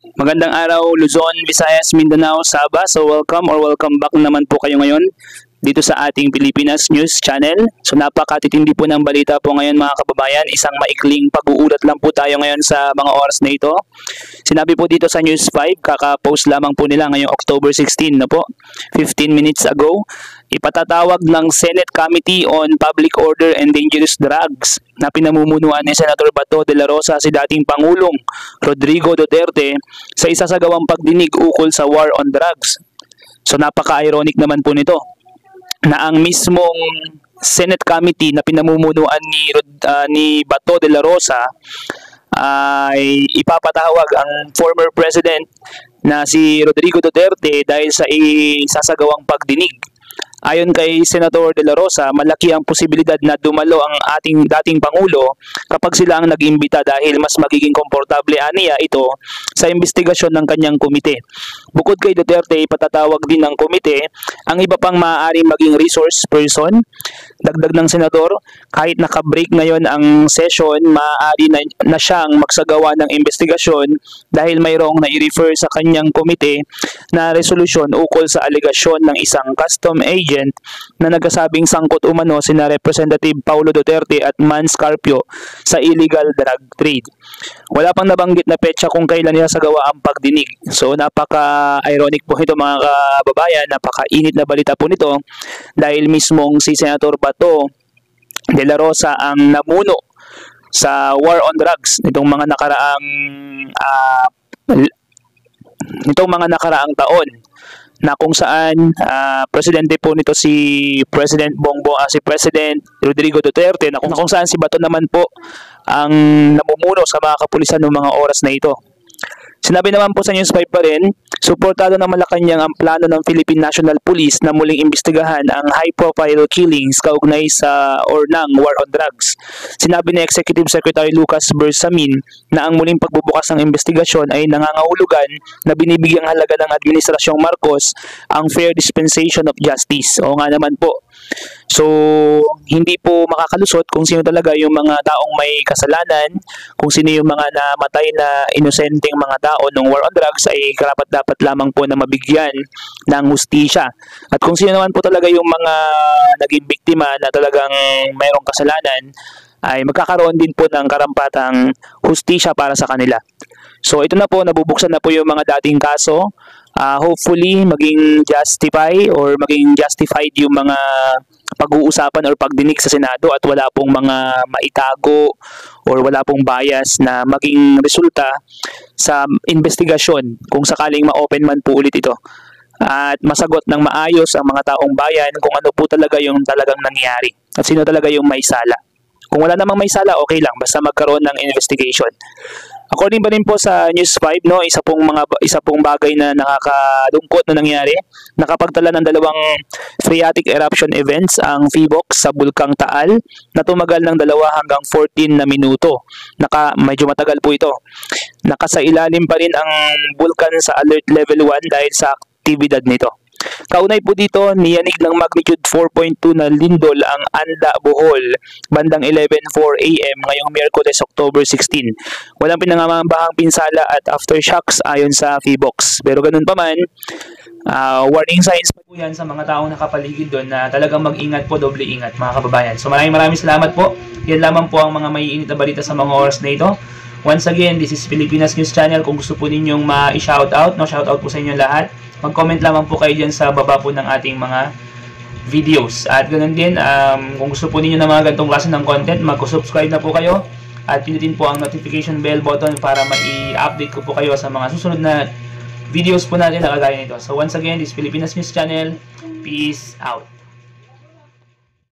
Magandang araw Luzon, Visayas, Mindanao, Sabah. So welcome back naman po kayo ngayon dito sa ating Pilipinas News Channel. So napakatitindi po ng balita po ngayon mga kababayan. Isang maikling pag-uulat lang po tayo ngayon sa mga oras na ito. Sinabi po dito sa News 5, kaka-post lamang po nila ngayong October 16 na po, 15 minutes ago. Ipatatawag ng Senate Committee on Public Order and Dangerous Drugs na pinamumunuan ni Senator Bato de la Rosa si dating Pangulong Rodrigo Duterte sa isasagawang pagdinig ukol sa war on drugs. So napaka-ironic naman po nito na ang mismong Senate Committee na pinamumunuan ni Bato de la Rosa ay ipapatawag ang former President na si Rodrigo Duterte dahil sa isasagawang pagdinig. Ayon kay Senator de la Rosa, malaki ang posibilidad na dumalo ang ating dating Pangulo kapag sila ang nag-imbita dahil mas magiging komportable aniya ito sa investigasyon ng kanyang komite. Bukod kay Duterte, ipatatawag din ng komite ang iba pang maaaring maging resource person. Dagdag ng Senador, kahit naka-break ngayon ang session, maaari na siyang magsagawa ng investigasyon dahil mayroong na-i-refer sa kanyang komite na resolusyon ukol sa alegasyon ng isang custom agent na nagsasabing sangkot umano sina Representative Paulo Duterte at Mans Carpio sa illegal drug trade. Wala pang nabanggit na petsa kung kailan isasagawa ang pagdinig. So napaka-ironic po ito mga kababayan, napaka-init na balita po nito dahil mismong si Senator Bato de la Rosa ang namuno sa war on drugs nitong mga nakaraang taon, na kung saan presidente po nito si President Rodrigo Duterte, na kung saan si Bato naman po ang namumuno sa mga kapulisan ng mga oras na ito. Sinabi naman po sa News 5 pa rin, suportado ng Malacanang ang plano ng Philippine National Police na muling imbestigahan ang high-profile killings kaugnay sa or ng war on drugs. Sinabi ni Executive Secretary Lucas Bersamin na ang muling pagbubukas ng investigasyon ay nangangahulugan na binibigyang halaga ng Administrasyong Marcos ang fair dispensation of justice. O nga naman po. So, hindi po makakalusot kung sino talaga yung mga taong may kasalanan, kung sino yung mga namatay na inosenteng mga tao ng war on drugs ay karapat-dapat lamang po na mabigyan ng hustisya. At kung sino naman po talaga yung mga naging biktima na talagang mayroong kasalanan, ay magkakaroon din po ng karampatang hustisya para sa kanila. So ito na po, nabubuksan na po yung mga dating kaso. Hopefully maging justified yung mga pag-uusapan or pagdinig sa Senado at wala pong mga maitago or wala pong bias na maging resulta sa investigasyon kung sakaling ma-open man po ulit ito. At masagot ng maayos ang mga taong bayan kung ano po talaga yung talagang nangyari at sino talaga yung may sala. Kung wala namang may sala, okay lang, basta magkaroon ng investigation. According pa rin po sa News 5, no, isa pong bagay na nakakalungkot na nangyari, nakapagtala ng dalawang phreatic eruption events ang PHIVOLCS sa Bulkang Taal na tumagal ng 2 hanggang 14 na minuto. Medyo matagal po ito. Nakasailalim pa rin ang bulkan sa alert level 1 dahil sa aktibidad nito. Kaunay po dito, niyanig ng magnitude 4.2 na lindol ang Anda, Bohol, bandang 11:04 AM ngayong Miyerkules, October 16. Walang pinangamahang pinsala at aftershocks ayon sa PHIVOLCS. Pero ganun pa man, warning signs pa po yan sa mga taong nakapaligid doon na talagang mag-ingat po, doble ingat mga kababayan. So maraming salamat po. Yan lamang po ang mga maiinit na balita sa mga oras na ito. Once again, this is Pilipinas News Channel. Kung gusto po ninyong ma-shoutout, shoutout po sa inyo lahat. Mag-comment lamang po kayo dyan sa baba po ng ating mga videos. At ganoon din, kung gusto po ninyo ng mga ganitong klase ng content, mag-subscribe na po kayo. At pinutin po ang notification bell button para ma-update ko po kayo sa mga susunod na videos po natin na kagaya nito. So once again, this is Pilipinas News Channel. Peace out.